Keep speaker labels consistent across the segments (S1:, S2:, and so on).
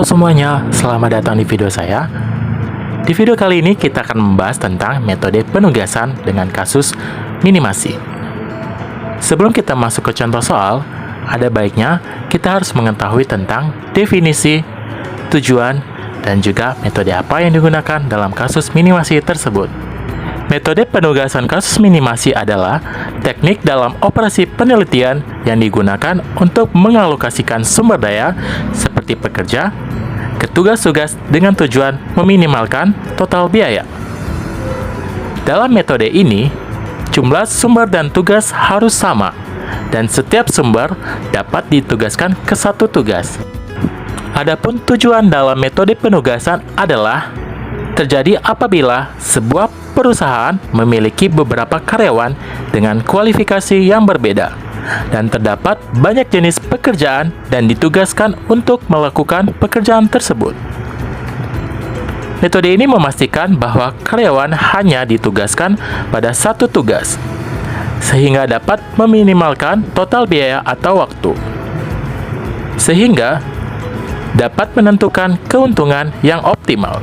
S1: Halo semuanya, selamat datang di video saya. Di video kali ini kita akan membahas tentang metode penugasan dengan kasus minimasi. Sebelum kita masuk ke contoh soal, ada baiknya kita harus mengetahui tentang definisi, tujuan, dan juga metode apa yang digunakan dalam kasus minimasi tersebut. Metode penugasan kasus minimasi adalah teknik dalam operasi penelitian yang digunakan untuk mengalokasikan sumber daya seperti pekerja ke tugas-tugas dengan tujuan meminimalkan total biaya. Dalam metode ini, jumlah sumber dan tugas harus sama, dan setiap sumber dapat ditugaskan ke satu tugas. Adapun tujuan dalam metode penugasan adalah terjadi apabila sebuah perusahaan memiliki beberapa karyawan dengan kualifikasi yang berbeda dan terdapat banyak jenis pekerjaan dan ditugaskan untuk melakukan pekerjaan tersebut. Metode ini memastikan bahwa karyawan hanya ditugaskan pada satu tugas, sehingga dapat meminimalkan total biaya atau waktu, sehingga dapat menentukan keuntungan yang optimal,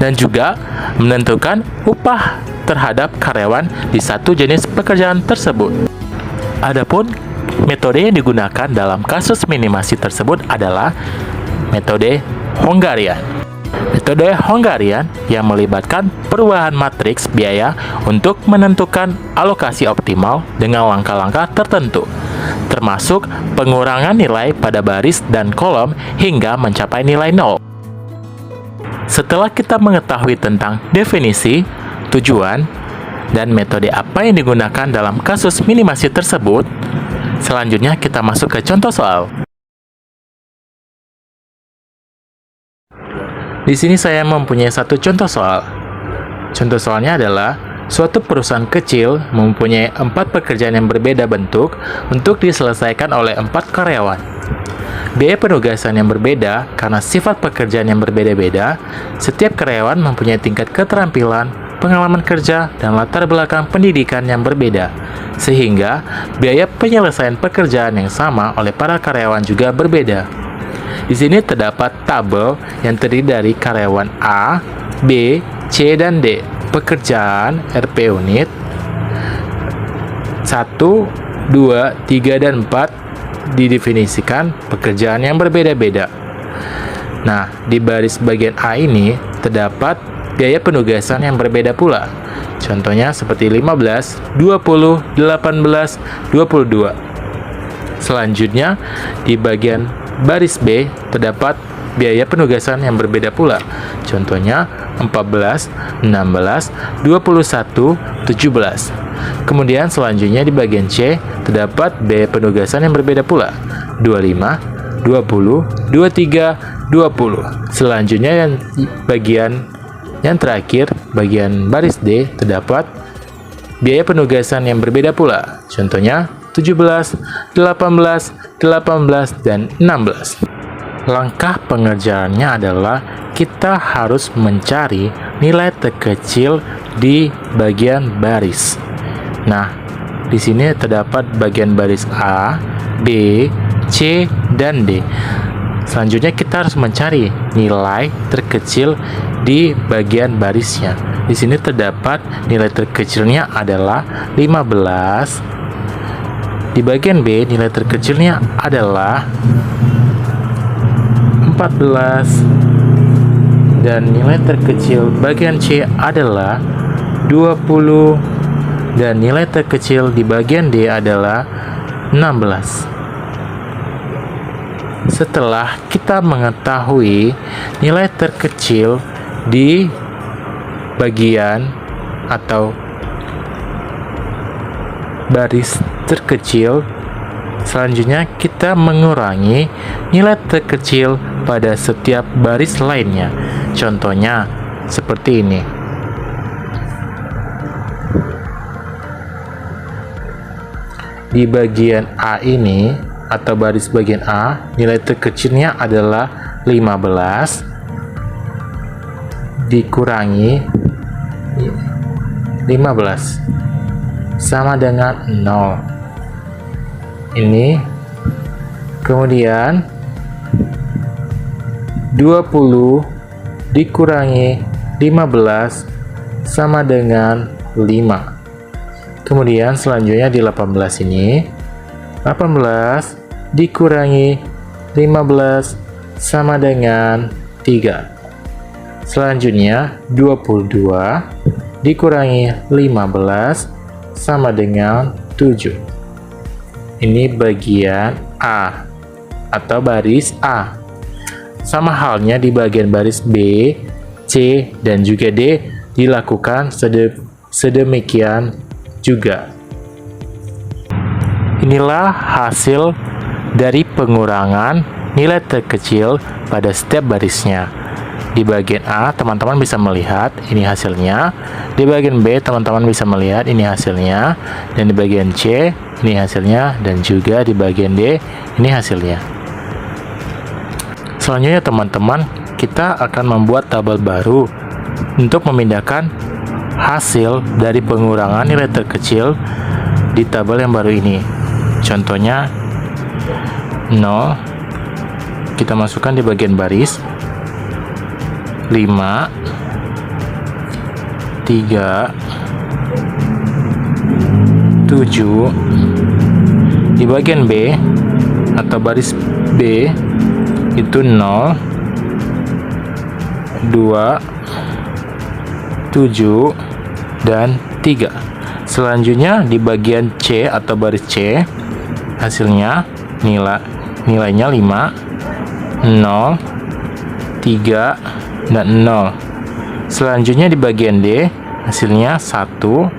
S1: dan juga menentukan upah terhadap karyawan di satu jenis pekerjaan tersebut. Adapun metode yang digunakan dalam kasus minimasi tersebut adalah metode Hongarian. Metode Hongarian yang melibatkan perubahan matriks biaya untuk menentukan alokasi optimal dengan langkah-langkah tertentu, termasuk pengurangan nilai pada baris dan kolom hingga mencapai nilai 0. Setelah kita mengetahui tentang definisi, tujuan, dan metode apa yang digunakan dalam kasus minimasi tersebut, selanjutnya kita masuk ke contoh soal. Di sini saya mempunyai satu contoh soal. Contoh soalnya adalah suatu perusahaan kecil mempunyai 4 pekerjaan yang berbeda bentuk untuk diselesaikan oleh 4 karyawan. Biaya penugasan yang berbeda karena sifat pekerjaan yang berbeda-beda. Setiap karyawan mempunyai tingkat keterampilan, pengalaman kerja, dan latar belakang pendidikan yang berbeda, sehingga biaya penyelesaian pekerjaan yang sama oleh para karyawan juga berbeda. Di sini terdapat tabel yang terdiri dari karyawan A, B, C, dan D. Pekerjaan RP unit 1, 2, 3, dan 4 didefinisikan pekerjaan yang berbeda-beda. Nah, di baris bagian A ini terdapat biaya penugasan yang berbeda pula. Contohnya seperti 15, 20, 18, 22. Selanjutnya, di bagian baris B terdapat biaya penugasan yang berbeda pula. Contohnya 14, 16, 21, 17. Kemudian selanjutnya di bagian C terdapat biaya penugasan yang berbeda pula. 25, 20, 23, 20. Selanjutnya bagian yang terakhir, bagian baris D, terdapat biaya penugasan yang berbeda pula. Contohnya 17, 18, 18, dan 16. Langkah pengerjaannya adalah kita harus mencari nilai terkecil di bagian baris. Nah, di sini terdapat bagian baris A, B, C, dan D. Selanjutnya kita harus mencari nilai terkecil di bagian barisnya. Di sini terdapat nilai terkecilnya adalah 15. Di bagian B nilai terkecilnya adalah 14, dan nilai terkecil bagian C adalah 20, dan nilai terkecil di bagian D adalah 16. Setelah kita mengetahui nilai terkecil di bagian atau baris terkecil, selanjutnya kita mengurangi nilai terkecil pada setiap baris lainnya. Contohnya seperti ini. Di bagian A ini atau baris bagian A, nilai terkecilnya adalah 15 dikurangi 15 sama dengan 0. Ini kemudian 20 dikurangi 15 sama dengan 5. Kemudian selanjutnya di 18 ini, 18 dikurangi 15 sama dengan 3. Selanjutnya 22 dikurangi 15 sama dengan 7. Ini bagian A atau baris A. Sama halnya di bagian baris B, C, dan juga D dilakukan sedemikian juga. Inilah hasil dari pengurangan nilai terkecil pada setiap barisnya. Di bagian A, teman-teman bisa melihat ini hasilnya. Di bagian B, teman-teman bisa melihat ini hasilnya. Dan di bagian C, ini hasilnya. Dan juga di bagian D, ini hasilnya. Selanjutnya, teman-teman, kita akan membuat tabel baru untuk memindahkan hasil dari pengurangan nilai terkecil di tabel yang baru ini. Contohnya 0 kita masukkan di bagian baris 5 3 7. Di bagian B atau baris B itu 0 2 7 dan 3. Selanjutnya di bagian C atau baris C, hasilnya nilainya 5 0 3 dan 0. Selanjutnya di bagian D, hasilnya 1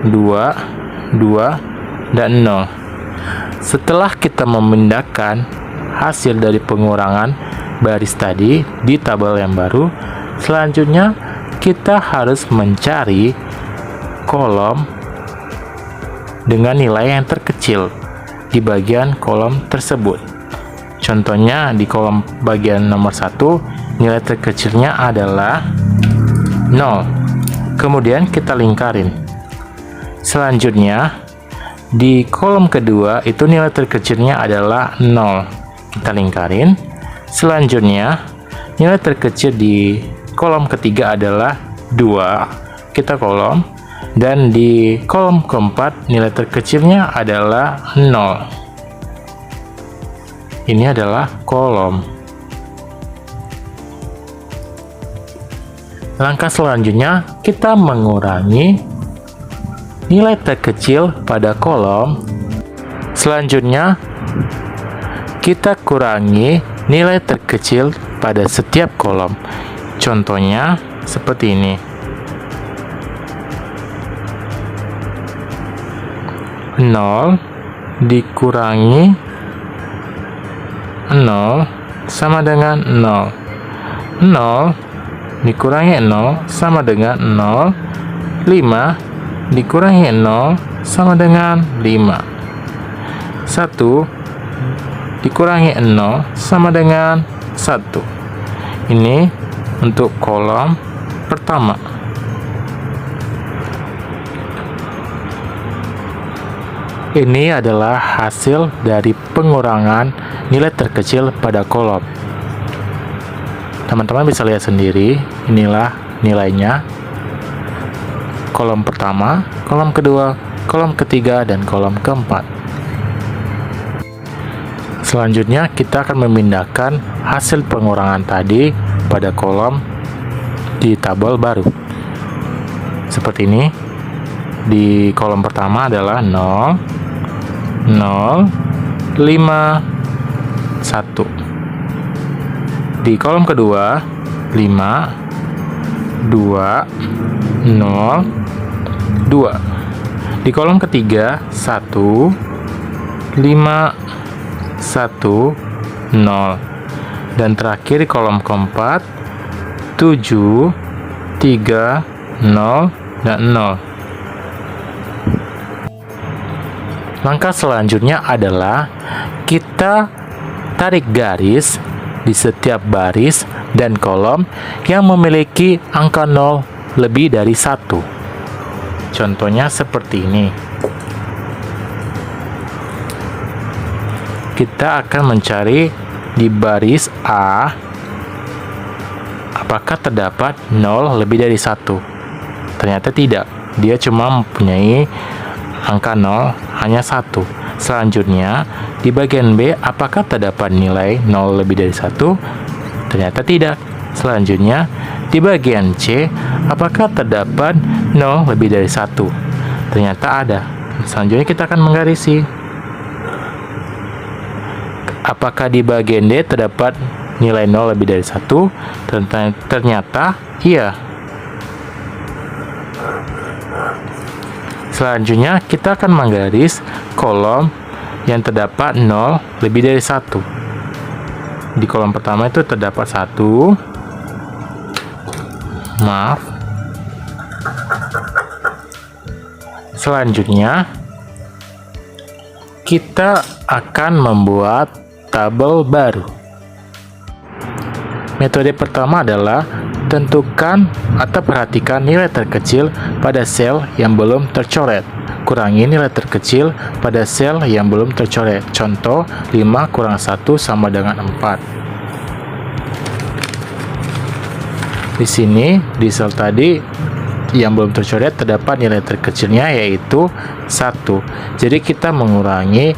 S1: 2 2 dan 0. Setelah kita memindahkan hasil dari pengurangan baris tadi di tabel yang baru, selanjutnya kita harus mencari kolom dengan nilai yang terkecil di bagian kolom tersebut. Contohnya di kolom bagian nomor 1, nilai terkecilnya adalah 0. Kemudian kita lingkarin. Selanjutnya di kolom kedua itu nilai terkecilnya adalah 0. Kita lingkarin. Selanjutnya nilai terkecil di kolom ketiga adalah 2. Kita kolom. Dan di kolom keempat nilai terkecilnya adalah 0. Ini adalah kolom. Langkah selanjutnya kita mengurangi nilai terkecil pada kolom. Selanjutnya kita kurangi nilai terkecil pada setiap kolom. Contohnya seperti ini. 0 dikurangi 0 sama dengan 0. 0 dikurangi 0 sama dengan 0. 5 dikurangi 0 sama dengan 5. 1 dikurangi 0 sama dengan 1. Ini untuk kolom pertama. Ini adalah hasil dari pengurangan nilai terkecil pada kolom. Teman-teman bisa lihat sendiri, inilah nilainya. Kolom pertama, kolom kedua, kolom ketiga, dan kolom keempat. Selanjutnya kita akan memindahkan hasil pengurangan tadi pada kolom di tabel baru. Seperti ini. Di kolom pertama adalah 0 0 5 1. Di kolom kedua 5 2 0 2. Di kolom ketiga 1 5 1 0. Dan terakhir di kolom keempat 7 3 0 dan 0. Langkah selanjutnya adalah kita tarik garis di setiap baris dan kolom yang memiliki angka 0 lebih dari 1. Contohnya seperti ini. Kita akan mencari di baris A apakah terdapat 0 lebih dari 1? Ternyata tidak. Dia cuma mempunyai angka 0 hanya 1. Selanjutnya, di bagian B, apakah terdapat nilai 0 lebih dari 1? Ternyata tidak. Selanjutnya, di bagian C, apakah terdapat 0 lebih dari 1? Ternyata ada. Selanjutnya kita akan menggarisi. Apakah di bagian D terdapat nilai 0 lebih dari 1? Ternyata iya. Selanjutnya kita akan menggaris kolom yang terdapat 0 lebih dari 1. Di kolom pertama itu terdapat 1. Maaf. Selanjutnya kita akan membuat tabel baru. Metode pertama adalah tentukan atau perhatikan nilai terkecil pada sel yang belum tercoret. Kurangi nilai terkecil pada sel yang belum tercoret. Contoh, 5 kurang 1 sama dengan 4. Di sini, di sel tadi yang belum tercoret terdapat nilai terkecilnya yaitu 1. Jadi kita mengurangi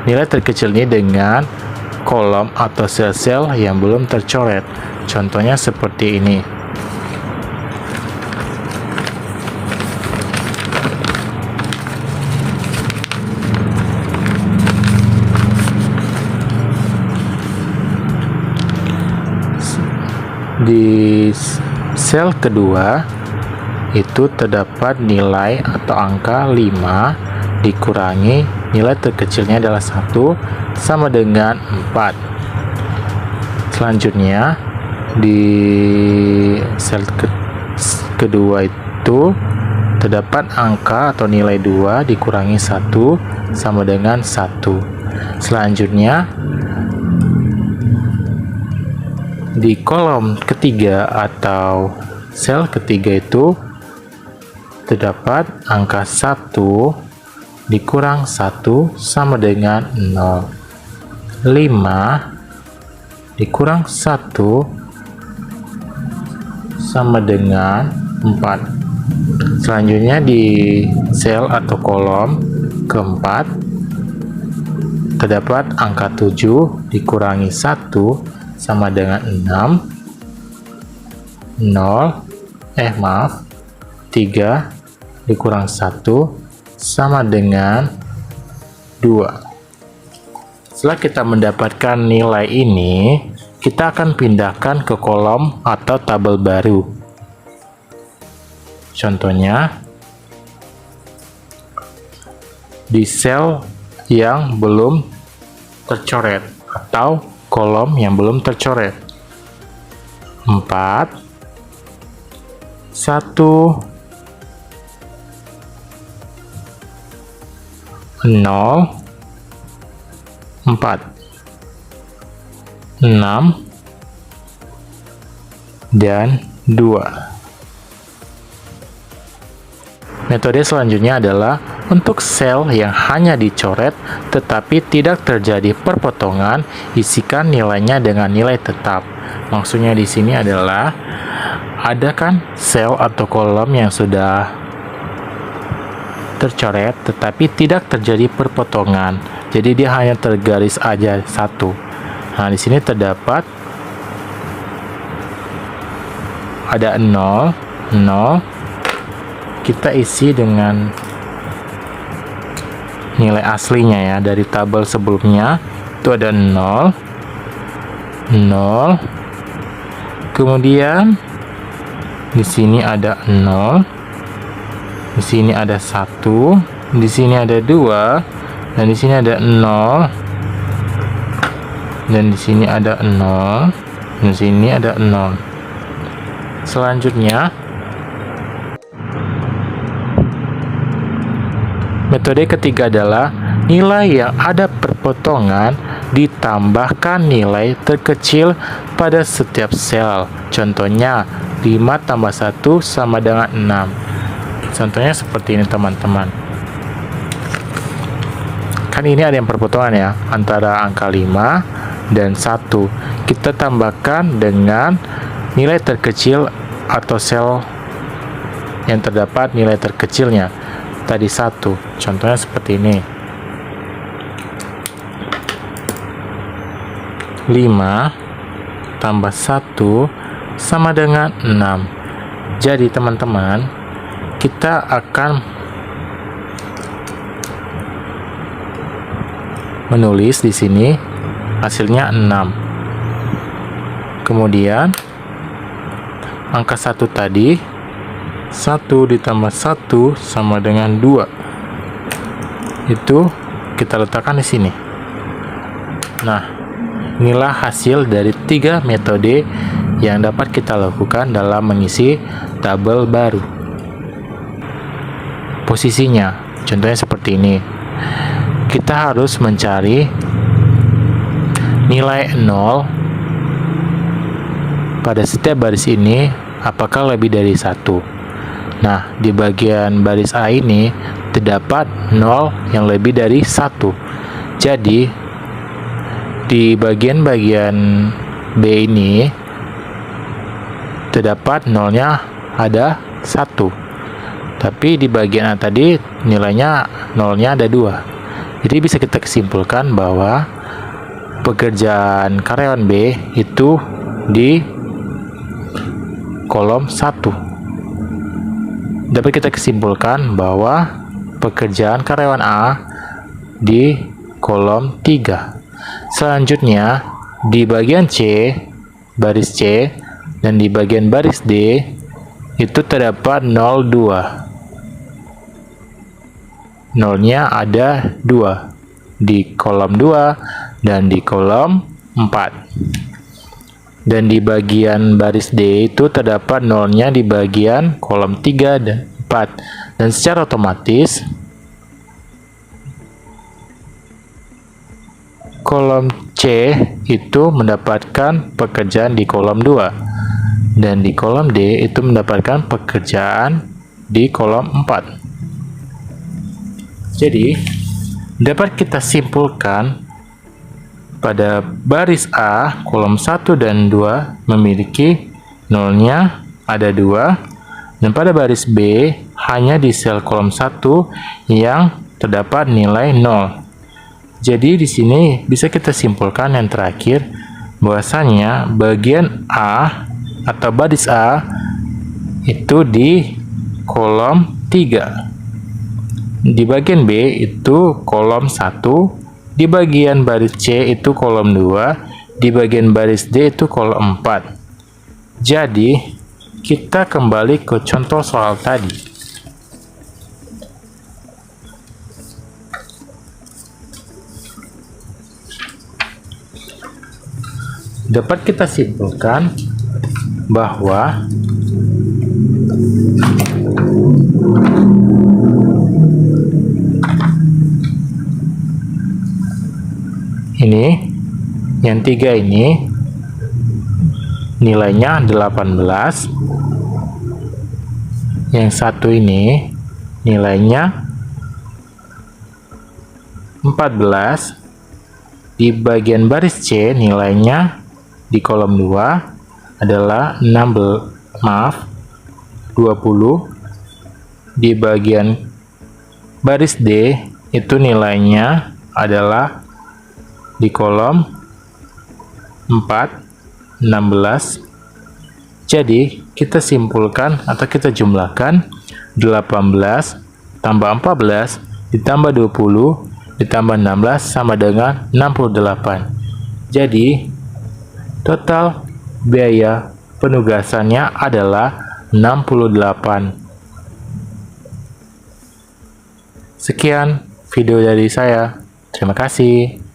S1: nilai terkecil ini dengan kolom atau sel-sel yang belum tercoret. Contohnya seperti ini. Di sel kedua itu terdapat nilai atau angka 5 dikurangi nilai terkecilnya adalah 1 sama dengan 4. Selanjutnya di sel kedua itu terdapat angka atau nilai 2 dikurangi 1 sama dengan 1. Selanjutnya di kolom ketiga atau sel ketiga itu terdapat angka 1 dikurang 1 sama dengan 0. 5 dikurang 1 sama dengan 4. Selanjutnya di sel atau kolom keempat terdapat angka 7 dikurangi 1 sama dengan 6. 3 dikurang 1 sama dengan 2. Setelah kita mendapatkan nilai ini, kita akan pindahkan ke kolom atau tabel baru. Contohnya, di sel yang belum tercoret atau kolom yang belum tercoret. 4, 1, 0, 4, 6, dan 2. Metode selanjutnya adalah untuk sel yang hanya dicoret tetapi tidak terjadi perpotongan, isikan nilainya dengan nilai tetap. Maksudnya di sini adalah ada kan sel atau kolom yang sudah tercoret tetapi tidak terjadi perpotongan. Jadi dia hanya tergaris aja satu. Nah, di sini terdapat ada 0, 0. Kita isi dengan nilai aslinya ya, dari tabel sebelumnya itu ada 0, 0. Kemudian di sini ada 0, di sini ada 1, di sini ada 2, dan di sini ada 0, dan di sini ada 0, dan di sini ada 0. Selanjutnya metode ketiga adalah nilai yang ada perpotongan ditambahkan nilai terkecil pada setiap sel. Contohnya 5 tambah 1 sama dengan 6. Contohnya seperti ini teman-teman. Kan ini ada yang perpotongan ya, antara angka 5 dan 1. Kita tambahkan dengan nilai terkecil atau sel yang terdapat nilai terkecilnya. Tadi 1, contohnya seperti ini. 5 tambah 1 sama dengan 6. Jadi teman-teman, kita akan menulis di sini hasilnya 6. Kemudian angka 1 tadi, 1 ditambah 1 sama dengan 2. Itu kita letakkan di sini. Nah, inilah hasil dari 3 metode yang dapat kita lakukan dalam mengisi tabel baru. Posisinya, contohnya seperti ini. Kita harus mencari nilai 0 pada setiap baris ini, apakah lebih dari 1. Nah, di bagian baris A ini terdapat 0 yang lebih dari 1. Jadi, di bagian-bagian B ini terdapat nolnya ada 1. Tapi di bagian A tadi nilainya nolnya ada 2. Jadi bisa kita kesimpulkan bahwa pekerjaan karyawan B itu di kolom 1. Dapat kita kesimpulkan bahwa pekerjaan karyawan A di kolom 3. Selanjutnya, di bagian C, baris C, dan di bagian baris D, itu terdapat 02. Nolnya ada 2 di kolom 2 dan di kolom 4. Dan di bagian baris D itu terdapat nolnya di bagian kolom 3 dan 4. Dan secara otomatis kolom C itu mendapatkan pekerjaan di kolom 2 dan di kolom D itu mendapatkan pekerjaan di kolom 4. Jadi dapat kita simpulkan pada baris A kolom 1 dan 2 memiliki nolnya ada 2, dan pada baris B hanya di sel kolom 1 yang terdapat nilai 0. Jadi di sini bisa kita simpulkan yang terakhir bahwasanya bagian A atau baris A itu di kolom 3. Di bagian B itu kolom 1, di bagian baris C itu kolom 2, di bagian baris D itu kolom 4. Jadi kita kembali ke contoh soal tadi. Dapat kita simpulkan bahwa ini yang 3 ini nilainya 18, yang 1 ini nilainya 14, di bagian baris C nilainya di kolom 2 adalah 20, di bagian baris D itu nilainya adalah di kolom 4, 16. Jadi kita simpulkan atau kita jumlahkan 18 tambah 14 ditambah 20 ditambah 16 sama dengan 68. Jadi total biaya penugasannya adalah 68. Sekian video dari saya. Terima kasih.